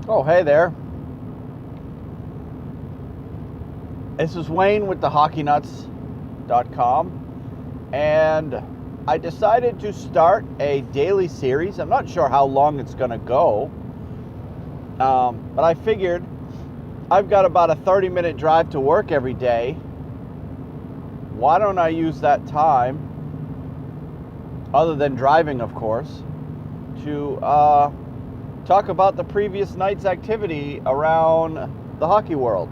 Oh, hey there. This is Wayne with the hockeynuts.com, and I decided to start a daily series. I'm not sure how long it's going to go, but I figured I've got about a 30-minute drive to work every day. Why don't I use that time, other than driving, of course, to talk about the previous night's activity around the hockey world.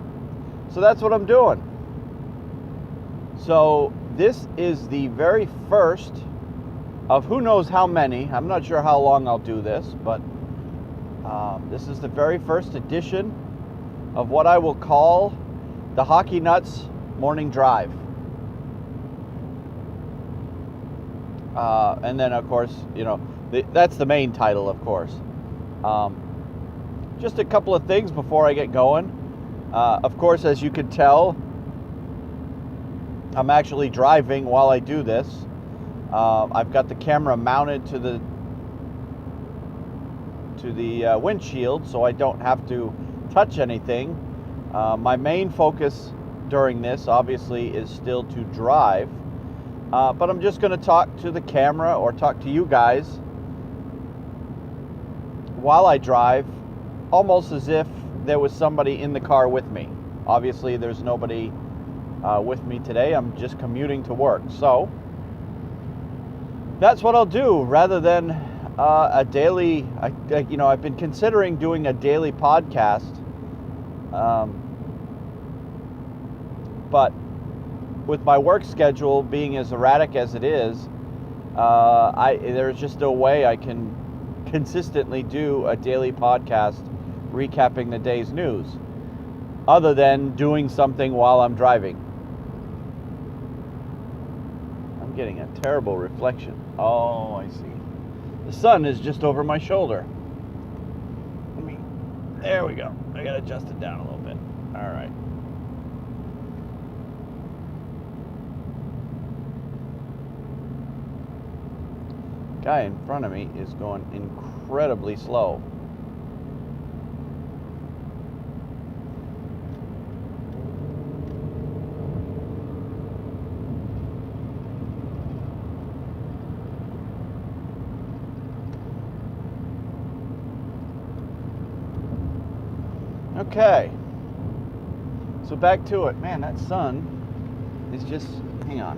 So that's what I'm doing. So this is the very first of who knows how many. I'm not sure how long I'll do this, but this is the very first edition of what I will call the Hockey Nuts Morning Drive. And then, of course, that's the main title, of course. Just a couple of things before I get going. Of course, as you can tell, I'm actually driving while I do this. I've got the camera mounted to the windshield, so I don't have to touch anything. My main focus during this, obviously, is still to drive. But I'm just going to talk to the camera or talk to you guys while I drive, almost as if there was somebody in the car with me. Obviously, there's nobody with me today. I'm just commuting to work. So that's what I'll do rather than a daily. I've been considering doing a daily podcast, but with my work schedule being as erratic as it is, there's just no way I can consistently do a daily podcast recapping the day's news, other than doing something while I'm driving. I'm getting a terrible reflection. Oh, I see. The sun is just over my shoulder. There we go. I gotta adjust it down a little bit. All right. Guy in front of me is going incredibly slow. Okay, so back to it. Man, that sun is just, hang on.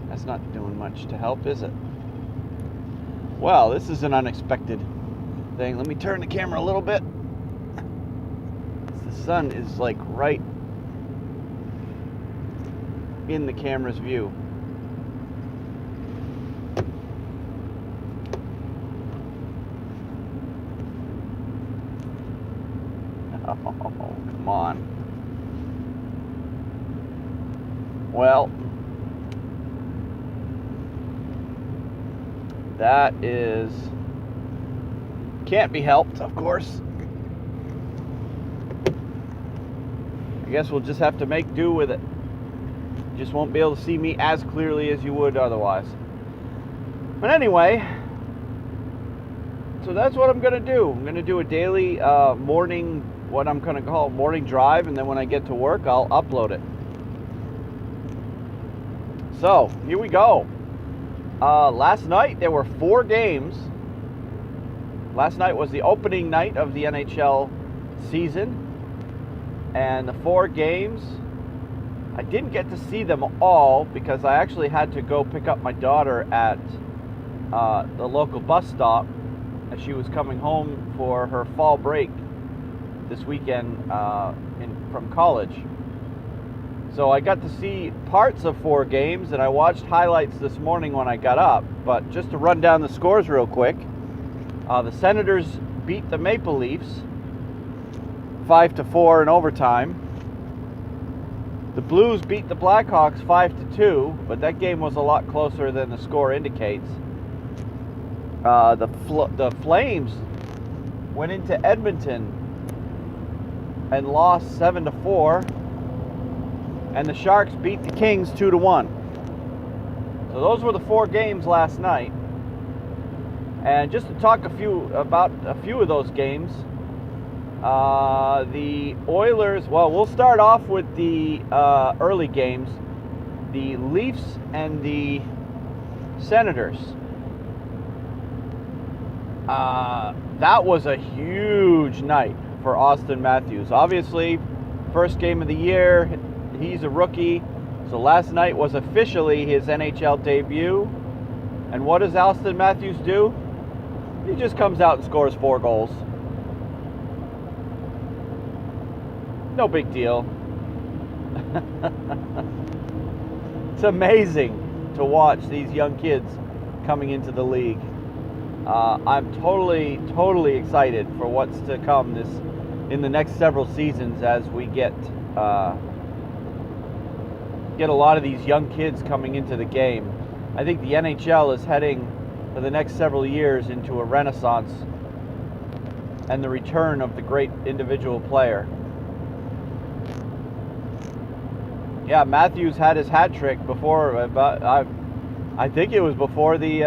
That's not doing much to help, is it? Well, this is an unexpected thing. Let me turn the camera a little bit. The sun is like right in the camera's view. Oh, come on. Well, that can't be helped, of course. I guess we'll just have to make do with it. You just won't be able to see me as clearly as you would otherwise. But anyway, so that's what I'm going to do. I'm going to do a daily morning, what I'm going to call morning drive, and then when I get to work, I'll upload it. So, here we go. Last night, there were 4 games. Last night was the opening night of the NHL season. And the 4 games, I didn't get to see them all because I actually had to go pick up my daughter at the local bus stop as she was coming home for her fall break this weekend from college. So I got to see parts of 4 games, and I watched highlights this morning when I got up. But just to run down the scores real quick, the Senators beat the Maple Leafs 5-4 in overtime. The Blues beat the Blackhawks 5-2, but that game was a lot closer than the score indicates. The Flames went into Edmonton and lost 7-4, and the Sharks beat the Kings 2-1. So those were the 4 games last night. And just to talk about a few of those games, the Oilers, well, we'll start off with the early games. The Leafs and the Senators. That was a huge night for Auston Matthews. Obviously, first game of the year, he's a rookie. So last night was officially his NHL debut. And what does Auston Matthews do? He just comes out and scores 4 goals. No big deal. It's amazing to watch these young kids coming into the league. I'm totally excited for what's to come in the next several seasons as we get a lot of these young kids coming into the game. I think the NHL is heading for the next several years into a renaissance and the return of the great individual player. Yeah, Matthews had his hat trick before, I think it was before the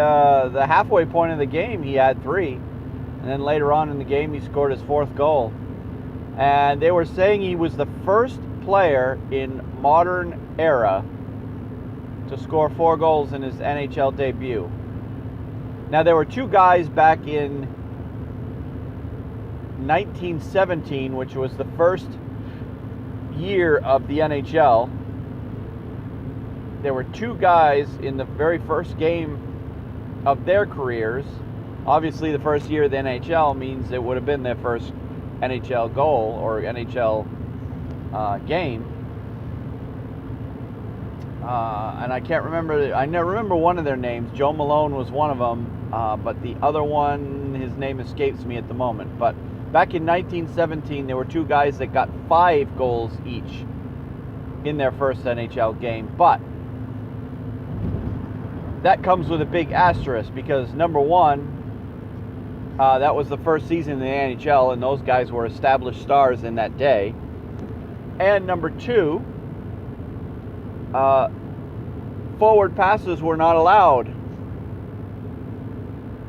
halfway point of the game. He had 3, and then later on in the game he scored his 4th goal. And they were saying he was the first player in modern era to score 4 goals in his NHL debut. Now there were 2 guys back in 1917, which was the first year of the NHL. There were 2 guys in the very first game of their careers. Obviously, the first year of the NHL means it would have been their first NHL goal or NHL game. And I can't remember. I never remember one of their names. Joe Malone was one of them, but the other one, his name escapes me at the moment. But back in 1917, there were 2 guys that got 5 goals each in their first NHL game. But that comes with a big asterisk because, number one, that was the first season in the NHL, and those guys were established stars in that day. And number 2, forward passes were not allowed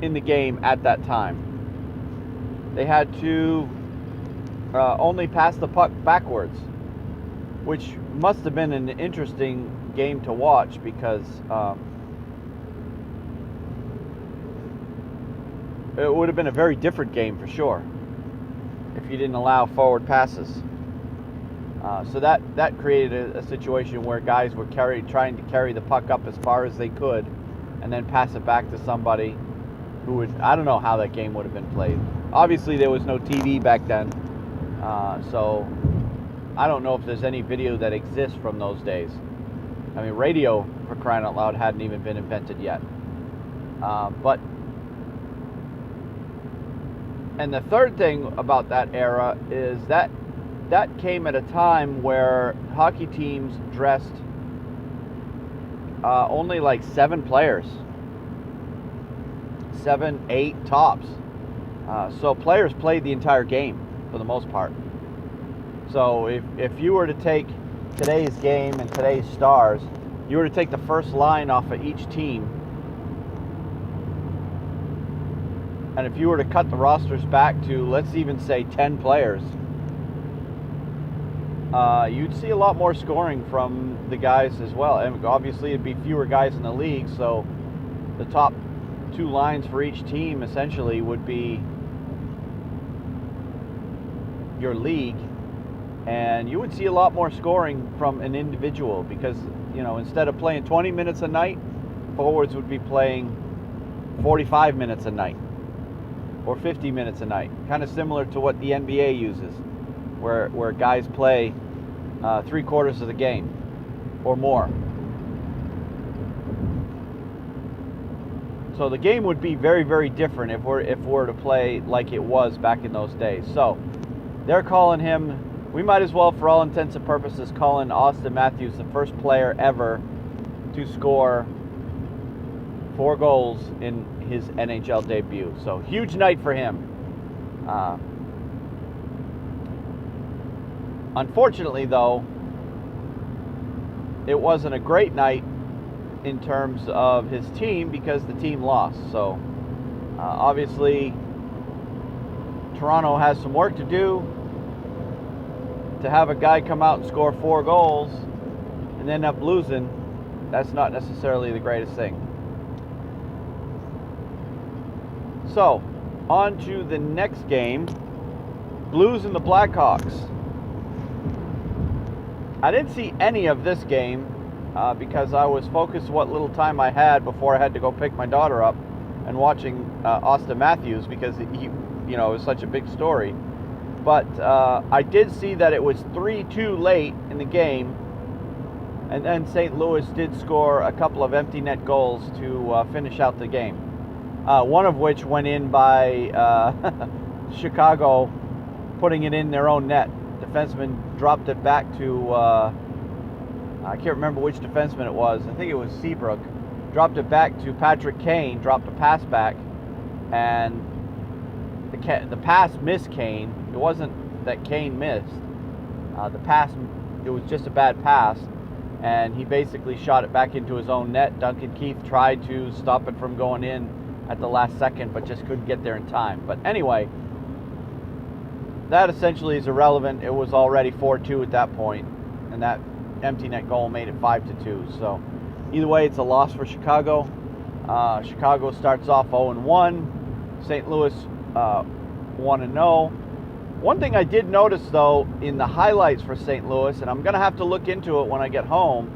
in the game at that time. They had to only pass the puck backwards, which must have been an interesting game to watch because it would have been a very different game for sure if you didn't allow forward passes. So that created a situation where guys were trying to carry the puck up as far as they could and then pass it back to somebody who would, I don't know how that game would have been played. Obviously there was no TV back then, so I don't know if there's any video that exists from those days. I mean, radio, for crying out loud, hadn't even been invented yet. And the third thing about that era is that came at a time where hockey teams dressed only like 7 players. 7, 8 tops. So players played the entire game for the most part. So if you were to take today's game and today's stars, you were to take the first line off of each team, and if you were to cut the rosters back to, let's even say, 10 players, you'd see a lot more scoring from the guys as well. And obviously it'd be fewer guys in the league, so the top 2 lines for each team essentially would be your league, and you would see a lot more scoring from an individual because, you know, instead of playing 20 minutes a night, forwards would be playing 45 minutes a night or 50 minutes a night, kind of similar to what the NBA uses, where guys play 3/4 of the game or more. So the game would be very, very different if we're to play like it was back in those days. So they're calling him, we might as well, for all intents and purposes, calling Auston Matthews the first player ever to score 4 goals in his NHL debut. So huge night for him. Unfortunately, though, it wasn't a great night in terms of his team because the team lost. So Obviously, Toronto has some work to do. To have a guy come out and score 4 goals and end up losing, that's not necessarily the greatest thing. So, on to the next game, Blues and the Blackhawks. I didn't see any of this game because I was focused what little time I had before I had to go pick my daughter up and watching Auston Matthews because he, it was such a big story. But I did see that it was 3-2 late in the game, and then St. Louis did score a couple of empty net goals to finish out the game. One of which went in by Chicago, putting it in their own net. Defenseman dropped it back to, I can't remember which defenseman it was. I think it was Seabrook. Dropped it back to Patrick Kane, dropped a pass back, and the pass missed Kane. It wasn't that Kane missed. The pass, it was just a bad pass, and he basically shot it back into his own net. Duncan Keith tried to stop it from going in at the last second, but just couldn't get there in time. But anyway, that essentially is irrelevant. It was already 4-2 at that point, and that empty net goal made it 5-2. So either way, it's a loss for Chicago. Chicago starts off 0-1. St. Louis 1-0. One thing I did notice, though, in the highlights for St. Louis, and I'm going to have to look into it when I get home,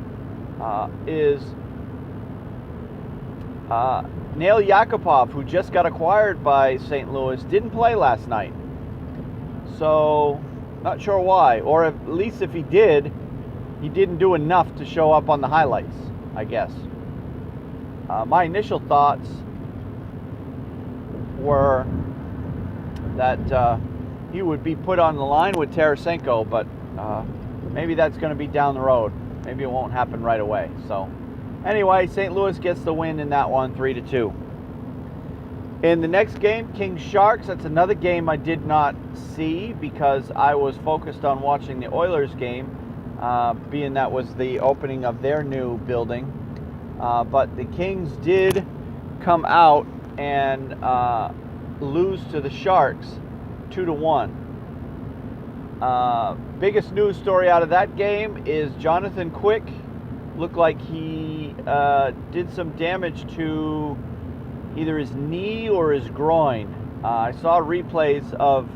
is Nail Yakupov, who just got acquired by St. Louis, didn't play last night. So, not sure why. Or at least if he did, he didn't do enough to show up on the highlights, I guess. My initial thoughts were that he would be put on the line with Tarasenko, but maybe that's going to be down the road. Maybe it won't happen right away. So, anyway, St. Louis gets the win in that one, 3-2. In the next game, Kings Sharks, that's another game I did not see because I was focused on watching the Oilers game, being that was the opening of their new building. But the Kings did come out and lose to the Sharks 2-1. Biggest news story out of that game is Jonathan Quick looked like he did some damage to either his knee or his groin. I saw replays of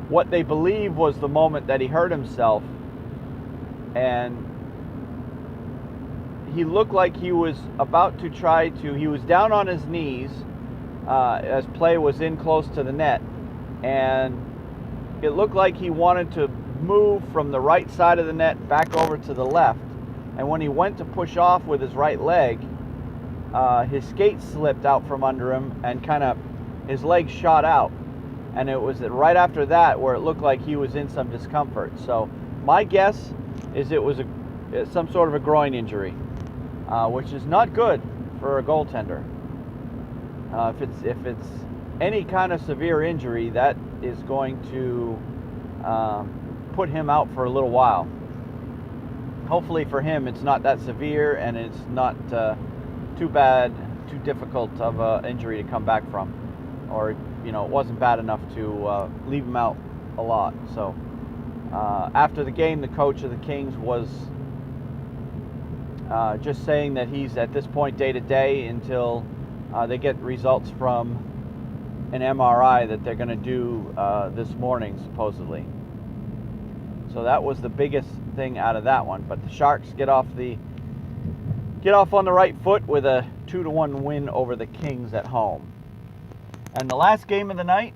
what they believe was the moment that he hurt himself, and he looked like he was about to he was down on his knees as play was in close to the net, and it looked like he wanted to move from the right side of the net back over to the left, and when he went to push off with his right leg, his skate slipped out from under him and his leg shot out, and it was right after that where it looked like he was in some discomfort. So my guess is it was some sort of a groin injury, which is not good for a goaltender. If it's any kind of severe injury, that is going to put him out for a little while. Hopefully for him it's not that severe and it's not too difficult of an injury to come back from, or it wasn't bad enough to leave him out a lot. So after the game, the coach of the Kings was just saying that he's at this point day to day until they get results from an MRI that they're going to do this morning, supposedly. So that was the biggest thing out of that one. But the Sharks get off on the right foot with a 2-1 win over the Kings at home. And the last game of the night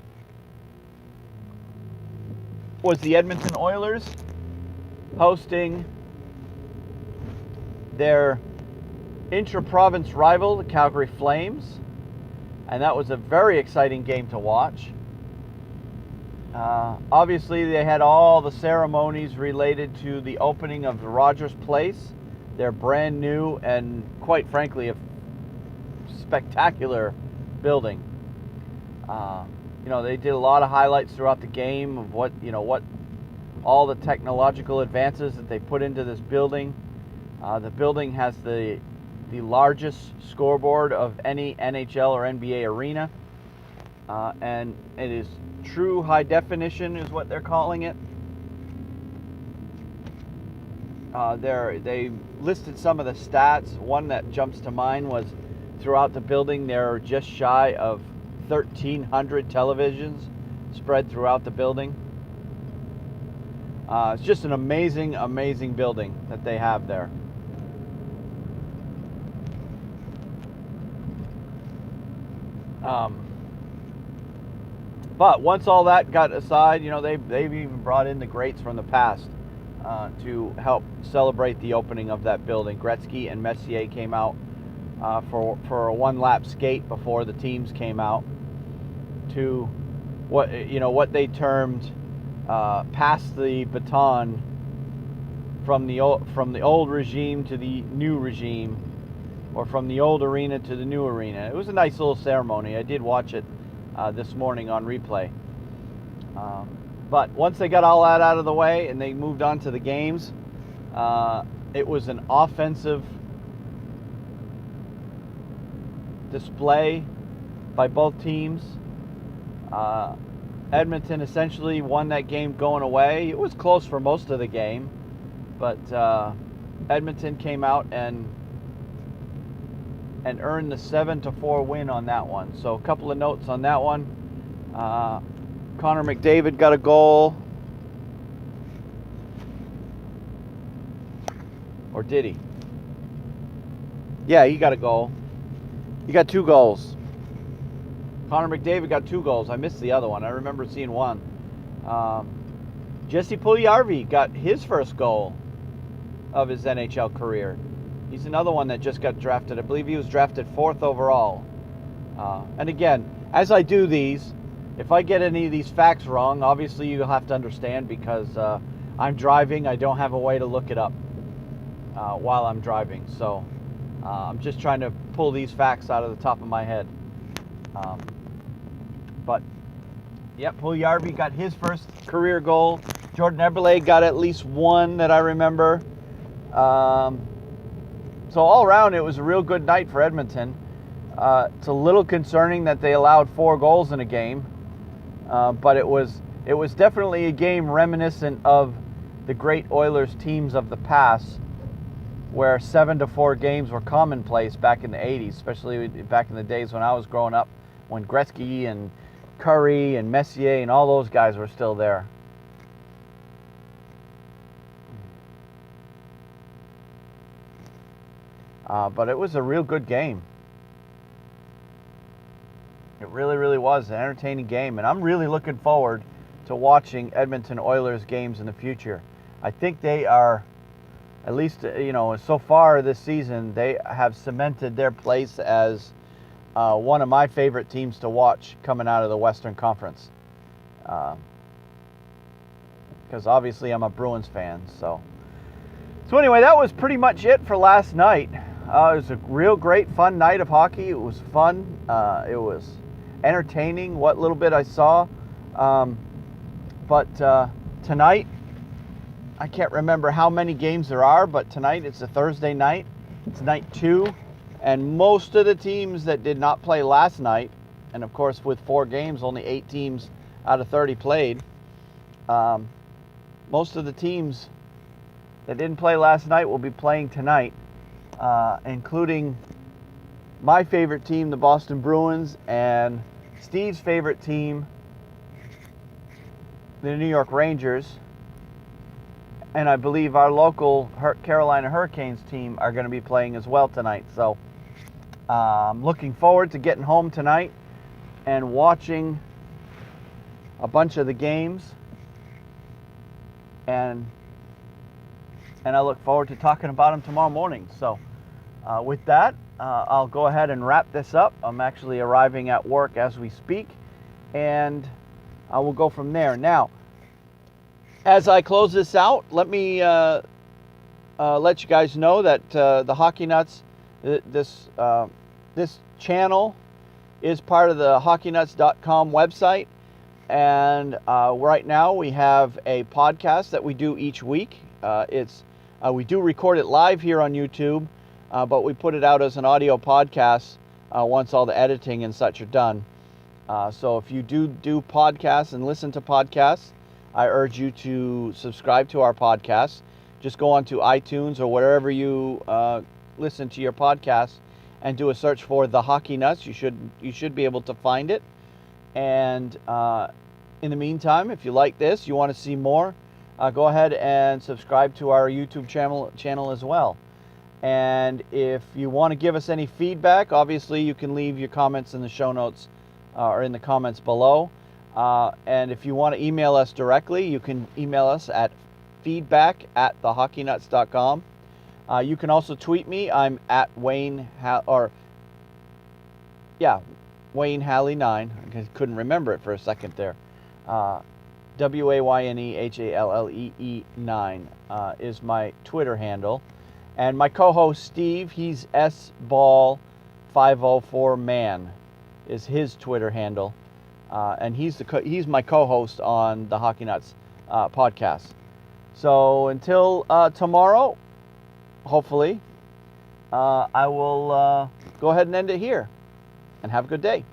was the Edmonton Oilers hosting their intra-province rival, the Calgary Flames. And that was a very exciting game to watch. Obviously, they had all the ceremonies related to the opening of the Rogers Place, their brand new and, quite frankly, a spectacular building. They did a lot of highlights throughout the game of what all the technological advances that they put into this building. The building has the largest scoreboard of any NHL or NBA arena. and it is true high definition is what they're calling it. They listed some of the stats. One that jumps to mind was throughout the building there are just shy of 1,300 televisions spread throughout the building. It's just an amazing building that they have there. But once all that got aside, they've even brought in the greats from the past to help celebrate the opening of that building. Gretzky and Messier came out for a one-lap skate before the teams came out to what they termed pass the baton from the old regime to the new regime, or from the old arena to the new arena. It was a nice little ceremony. I did watch it this morning on replay. But once they got all that out of the way and they moved on to the games, it was an offensive display by both teams. Edmonton essentially won that game going away. It was close for most of the game, but Edmonton came out and earned the 7-4 win on that one. So a couple of notes on that one. Connor McDavid got a goal. Or did he? Yeah, he got a goal. He got 2 goals. Connor McDavid got 2 goals. I missed the other one. I remember seeing one. Jesse Puljujarvi got his first goal of his NHL career. He's another one that just got drafted. I believe he was drafted 4th overall. And again, as I do these, if I get any of these facts wrong, obviously you'll have to understand, because I'm driving. I don't have a way to look it up while I'm driving. So I'm just trying to pull these facts out of the top of my head. But, yep, Puljujarvi got his first career goal. Jordan Eberle got at least one that I remember. So all around, it was a real good night for Edmonton. It's a little concerning that they allowed 4 goals in a game, but it was definitely a game reminiscent of the great Oilers teams of the past, where 7-4 games were commonplace back in the 80s, especially back in the days when I was growing up, when Gretzky and Curry and Messier and all those guys were still there. But it was a real good game. It really, really was an entertaining game, and I'm really looking forward to watching Edmonton Oilers games in the future. I think they are, at least, so far this season, they have cemented their place as one of my favorite teams to watch coming out of the Western Conference. Because obviously I'm a Bruins fan. So anyway, that was pretty much it for last night. It was a real great, fun night of hockey. It was fun. It was entertaining, what little bit I saw. But tonight, I can't remember how many games there are, but tonight it's a Thursday night. It's night 2. And most of the teams that did not play last night, and of course with 4 games, only 8 teams out of 30 played, most of the teams that didn't play last night will be playing tonight, including my favorite team, the Boston Bruins, and Steve's favorite team, the New York Rangers, and I believe our local Carolina Hurricanes team are going to be playing as well tonight. So I'm looking forward to getting home tonight and watching a bunch of the games, and I look forward to talking about them tomorrow morning. So with that, I'll go ahead and wrap this up. I'm actually arriving at work as we speak, and I will go from there. Now, as I close this out, let me let you guys know that the Hockey Nuts, this channel is part of the hockeynuts.com website, and right now we have a podcast that we do each week. We do record it live here on YouTube, but we put it out as an audio podcast once all the editing and such are done. So if you do podcasts and listen to podcasts, I urge you to subscribe to our podcast. Just go on to iTunes or wherever you listen to your podcast and do a search for The Hockey Nuts. You should be able to find it. And in the meantime, if you like this, you want to see more, go ahead and subscribe to our YouTube channel as well. And if you want to give us any feedback, obviously you can leave your comments in the show notes or in the comments below. And if you want to email us directly, you can email us at feedback@thehockeynuts.com. You can also tweet me. I'm at Wayne Wayne Halley 9. I couldn't remember it for a second there. WayneHallee 9 is my Twitter handle. And my co-host Steve, he's SBall504man is his Twitter handle. And he's my co-host on the Hockey Nuts podcast. So until tomorrow, hopefully, I will go ahead and end it here. And have a good day.